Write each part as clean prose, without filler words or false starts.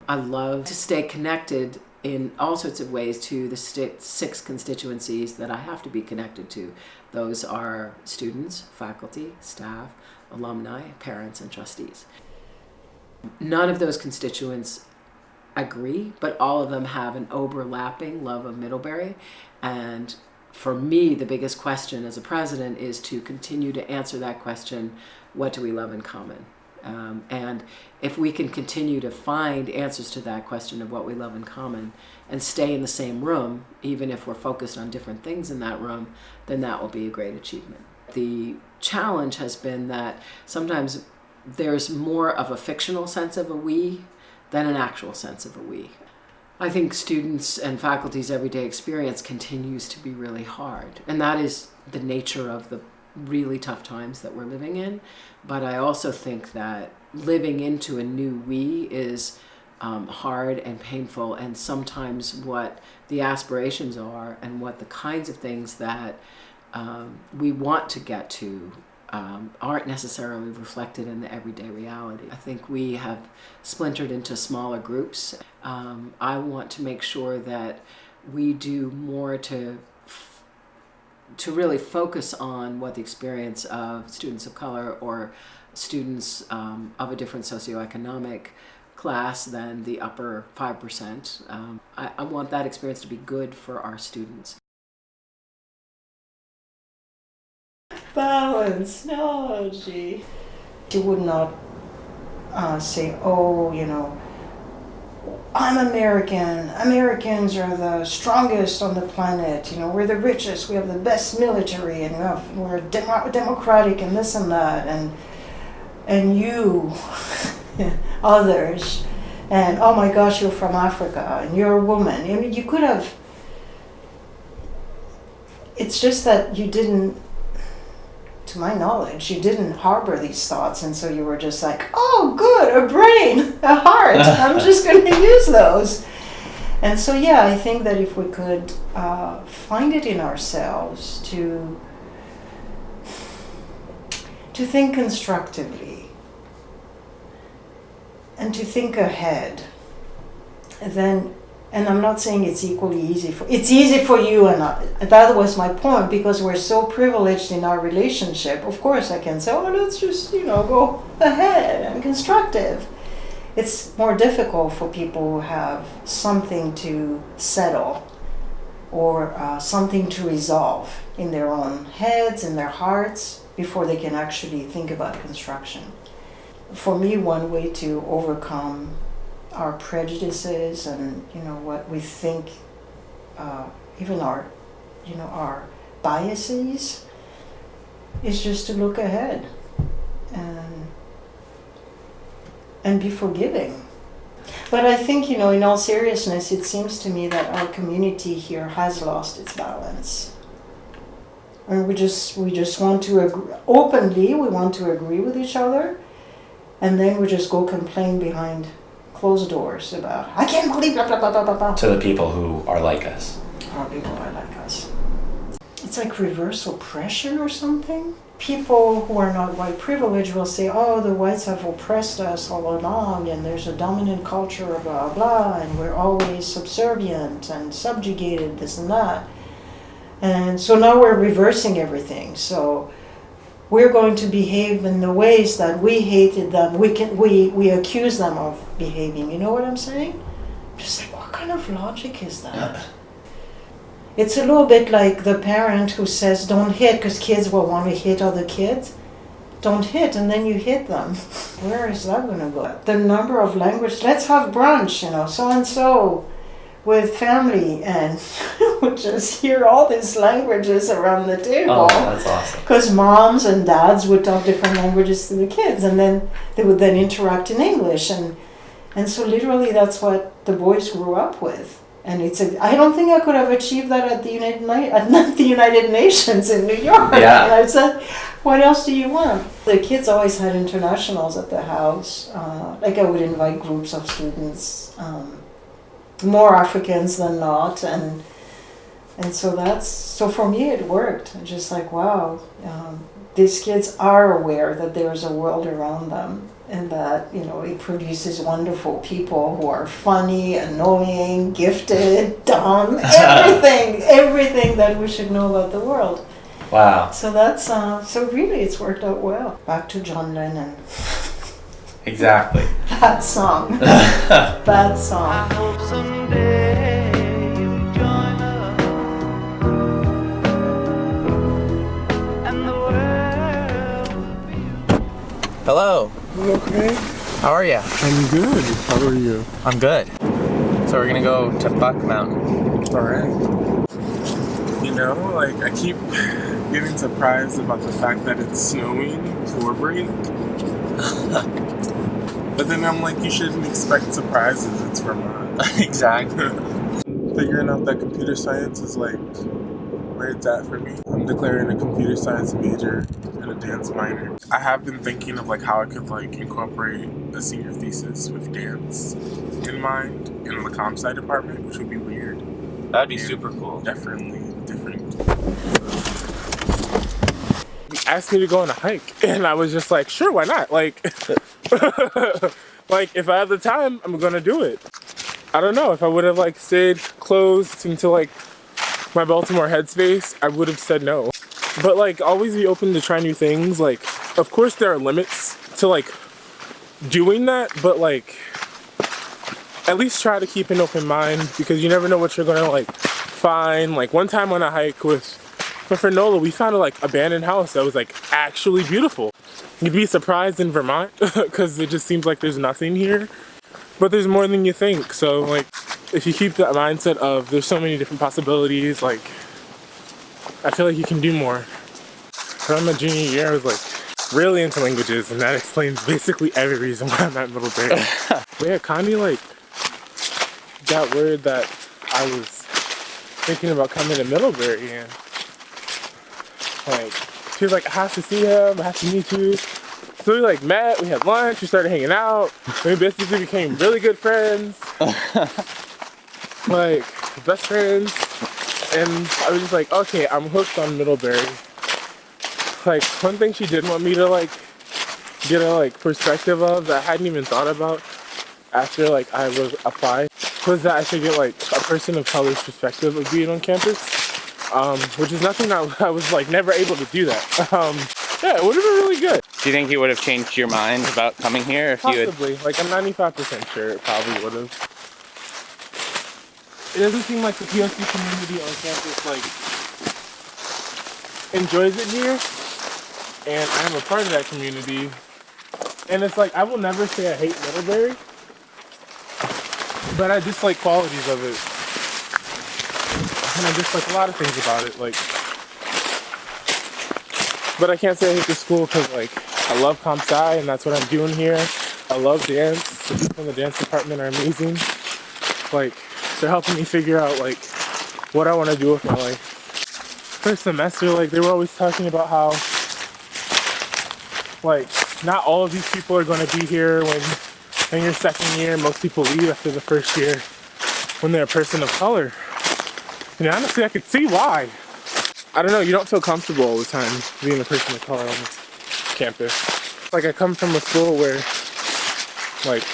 I love to stay connected in all sorts of ways to the six constituencies that I have to be connected to. Those are students, faculty, staff, alumni, parents, and trustees. None of those constituents agree, but all of them have an overlapping love of Middlebury. And for me, the biggest question as a president is to continue to answer that question, what do we love in common? And if we can continue to find answers to that question of what we love in common and stay in the same room, even if we're focused on different things in that room, then that will be a great achievement. The challenge has been that sometimes there's more of a fictional sense of a we than an actual sense of a we. I think students and faculty's everyday experience continues to be really hard, and that is the nature of the really tough times that we're living in. But I also think that living into a new we is hard and painful, and sometimes what the aspirations are and what the kinds of things that we want to get to aren't necessarily reflected in the everyday reality. I think we have splintered into smaller groups. I want to make sure that we do more to really focus on what the experience of students of color or students of a different socioeconomic class than the upper 5%. I want that experience to be good for our students. Balance, no, gee. She would not say, oh, you know, I'm American. Americans are the strongest on the planet. You know, we're the richest. We have the best military, and we're democratic, and this and that, and you, others, and oh my gosh, you're from Africa, and you're a woman. I mean, you could have. It's just that you didn't. To my knowledge, you didn't harbor these thoughts, and so you were just like, oh good, a brain, a heart, I'm just going to use those. And so yeah, I think that if we could find it in ourselves to think constructively and to think ahead, then, and I'm not saying it's equally easy it's easy for you and I, that was my point, because we're so privileged in our relationship. Of course I can say, oh, let's just, you know, go ahead and constructive. It's more difficult for people who have something to settle or something to resolve in their own heads, in their hearts, before they can actually think about construction. For me, one way to overcome our prejudices and, you know, what we think, even our, you know, our biases, is just to look ahead and be forgiving. But I think, you know, in all seriousness, it seems to me that our community here has lost its balance. And we just want to agree openly. We want to agree with each other, and then we just go complain behind closed doors about, I can't believe blah, blah, blah, blah, blah, blah. To the people who are like us. People are like us. It's like reverse oppression or something. People who are not white privileged will say, oh, the whites have oppressed us all along, and there's a dominant culture, blah, blah, and we're always subservient and subjugated, this and that. And so now we're reversing everything. So we're going to behave in the ways that we hated them. We accuse them of behaving. You know what I'm saying? Just like, what kind of logic is that? It's a little bit like the parent who says, don't hit, because kids will want to hit other kids. Don't hit, and then you hit them. Where is that going to go? The number of languages. Let's have brunch, you know, so-and-so with family, and would just hear all these languages around the table. Oh, that's awesome. Because moms and dads would talk different languages to the kids, and then they would then interact in English, and so literally that's what the boys grew up with. And I don't think I could have achieved that at the United Nations in New York. Yeah. And I said, what else do you want? The kids always had internationals at the house. Like I would invite groups of students. More Africans than not, and so for me it worked. Just like, wow, these kids are aware that there's a world around them and that, you know, it produces wonderful people who are funny, annoying, gifted, dumb, everything that we should know about the world. Wow. So that's, so really it's worked out well. Back to John Lennon. Exactly. That song. That song. I hope someday you'll join us and the world will be. Hello. You okay? How are you? I'm good. How are you? I'm good. So we're gonna go to Buck Mountain. Alright. You know, like, I keep getting surprised about the fact that it's snowing before break. But then I'm like, you shouldn't expect surprises. It's Vermont. Exactly. Figuring out that computer science is like where it's at for me. I'm declaring a computer science major and a dance minor. I have been thinking of like how I could like incorporate a senior thesis with dance in mind in the comp sci department, which would be weird. That'd be And super cool. Definitely different. He asked me to go on a hike, and I was just like, sure, why not? Like, like if I have the time, I'm gonna do it. I don't know if I would have like stayed closed into like my Baltimore headspace, I would have said no. But like always be open to try new things. Like, of course there are limits to like doing that, but like at least try to keep an open mind because you never know what you're gonna like find. Like one time on a hike with my friend Nola, we found a like abandoned house that was like actually beautiful. You'd be surprised in Vermont because it just seems like there's nothing here, but there's more than you think. So like if you keep that mindset of there's so many different possibilities, like I feel like you can do more. Around my junior year I was like really into languages, and that explains basically every reason why I'm at Middlebury. But yeah, Connie like got word that I was thinking about coming to Middlebury, and like she was like, I have to see him, I have to meet you. So we like met, we had lunch, we started hanging out, we basically became really good friends. Like best friends. And I was just like, okay, I'm hooked on Middlebury. Like one thing she did want me to like get a like perspective of that I hadn't even thought about after like I was applied was that I should get like a person of color's perspective of being on campus. Which is nothing that I was like never able to do that. Yeah, it would have been really good. Do you think you would have changed your mind about coming here if Possibly. Like I'm 95% sure it probably would have. It doesn't seem like the POC community on campus like enjoys it here, and I am a part of that community. And it's like I will never say I hate Middlebury, but I dislike qualities of it, and I dislike a lot of things about it. Like, but I can't say I hate the school because like I love comp sci and that's what I'm doing here. I love dance. The people in the dance department are amazing. Like they're helping me figure out like what I want to do with my life. First semester, like they were always talking about how like not all of these people are going to be here when in your second year. Most people leave after the first year when they're a person of color. And honestly, I could see why. I don't know, you don't feel comfortable all the time being a person of color on this campus. Like I come from a school where like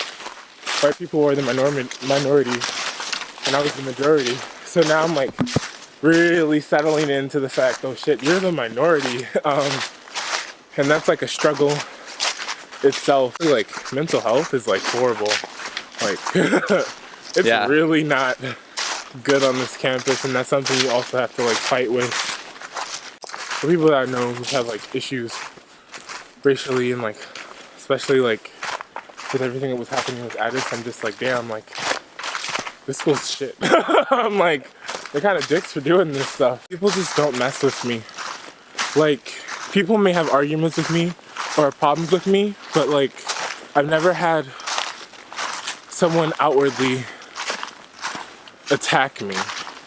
white people were the minority and I was the majority. So now I'm like really settling into the fact, oh shit, you're the minority. And that's like a struggle itself. Like mental health is like horrible. Like it's really not good on this campus, and that's something you also have to like fight with. The people that I know who have like issues racially and like especially like with everything that was happening with Addis, I'm just like, damn, like this school's shit. I'm like, they're kind of dicks for doing this stuff. People just don't mess with me. Like people may have arguments with me or problems with me, but like I've never had someone outwardly attack me.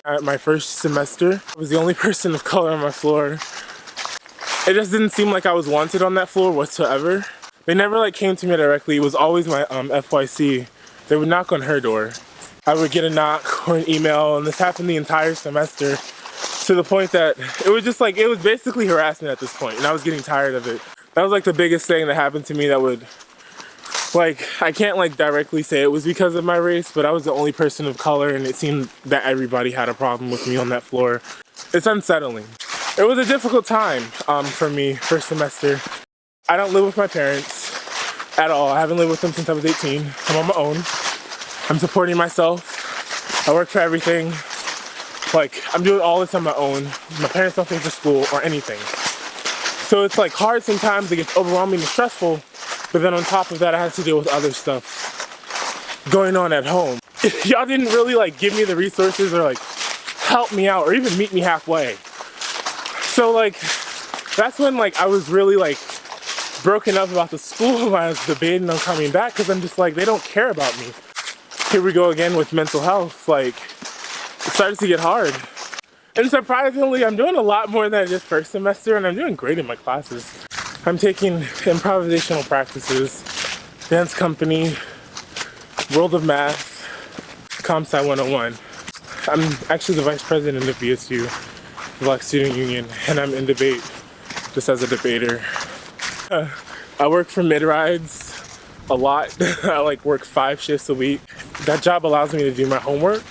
At my first semester, I was the only person of color on my floor. It just didn't seem like I was wanted on that floor whatsoever. They never like came to me directly. It was always my FYC. They would knock on her door. I would get a knock or an email, and this happened the entire semester. to the point that it was just like, it was basically harassment at this point, and I was getting tired of it. That was like the biggest thing that happened to me that would, like, I can't like directly say it was because of my race, but I was the only person of color, and it seemed that everybody had a problem with me on that floor. It's unsettling. It was a difficult time for me, first semester. I don't live with my parents at all. I haven't lived with them since I was 18. I'm on my own. I'm supporting myself. I work for everything. Like, I'm doing all this on my own. My parents don't pay for school or anything. So it's like hard sometimes, it gets overwhelming and stressful, but then on top of that, I have to deal with other stuff going on at home. Y'all didn't really like give me the resources or like help me out or even meet me halfway. So like, that's when like I was really like broken up about the school when I was debating on coming back, because I'm just like, they don't care about me. Here we go again with mental health. Like, it started to get hard. And surprisingly, I'm doing a lot more than I did first semester, and I'm doing great in my classes. I'm taking improvisational practices, dance company, world of math, Comp Sci 101. I'm actually the vice president of BSU, the Black Student Union, and I'm in debate just as a debater. I work for mid-rides a lot. I like work 5 shifts a week. That job allows me to do my homework.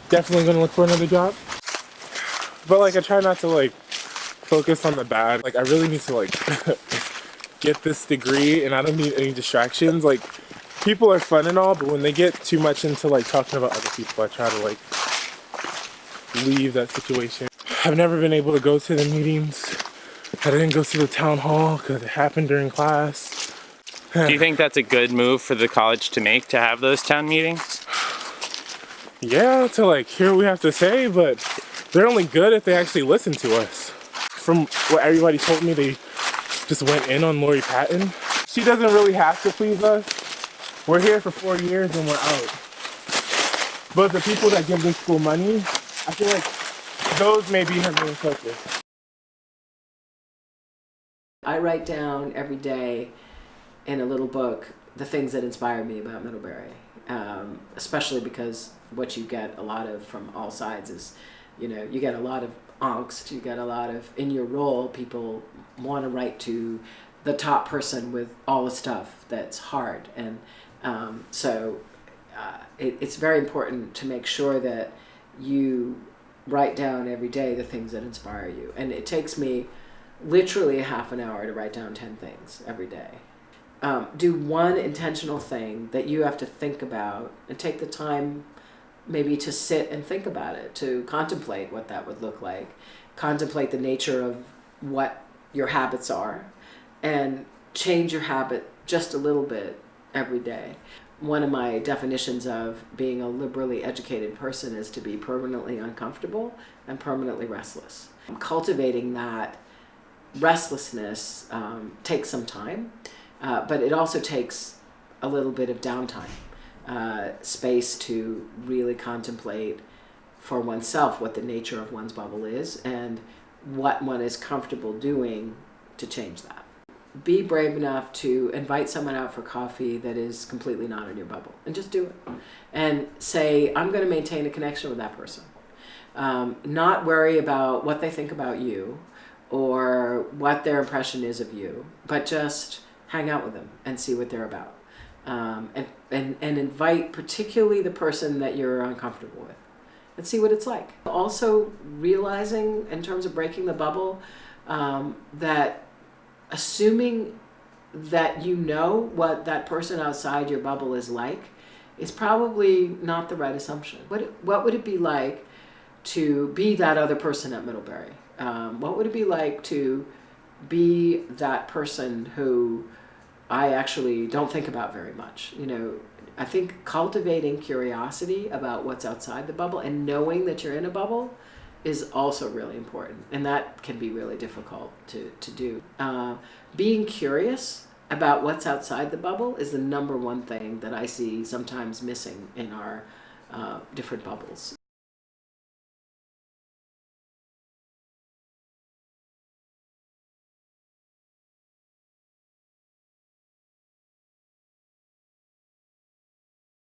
Definitely gonna look for another job. But like, I try not to like focus on the bad. Like, I really need to like get this degree, and I don't need any distractions. Like, people are fun and all, but when they get too much into like talking about other people, I try to like leave that situation. I've never been able to go to the meetings. I didn't go to the town hall because it happened during class. Do you think that's a good move for the college to make, to have those town meetings? Yeah, to like hear what we have to say, but they're only good if they actually listen to us. From what everybody told me, they just went in on Laurie Patton. She doesn't really have to please us. We're here for 4 years and we're out. But the people that give this school money, I feel like those may be her main focus. I write down every day in a little book the things that inspire me about Middlebury, especially because what you get a lot of from all sides is, you know, you get a lot of angst, you get a lot of, in your role, people want to write to the top person with all the stuff that's hard. And it's very important to make sure that you write down every day the things that inspire you. And it takes me literally a half an hour to write down 10 things every day. Do one intentional thing that you have to think about, and take the time maybe to sit and think about it, to contemplate what that would look like, contemplate the nature of what your habits are, and change your habit just a little bit every day. One of my definitions of being a liberally educated person is to be permanently uncomfortable and permanently restless. Cultivating that restlessness takes some time, but it also takes a little bit of downtime, space to really contemplate for oneself what the nature of one's bubble is and what one is comfortable doing to change that. Be brave enough to invite someone out for coffee that is completely not in your bubble, and just do it. And say, I'm going to maintain a connection with that person. Not worry about what they think about you or what their impression is of you, but just hang out with them and see what they're about. And invite particularly the person that you're uncomfortable with, and see what it's like. Also realizing, in terms of breaking the bubble, that assuming that you know what that person outside your bubble is like is probably not the right assumption. What would it be like to be that other person at Middlebury? What would it be like to be that person who I actually don't think about very much? You know, I think cultivating curiosity about what's outside the bubble and knowing that you're in a bubble is also really important, and that can be really difficult to do. Being curious about what's outside the bubble is the number one thing that I see sometimes missing in our different bubbles.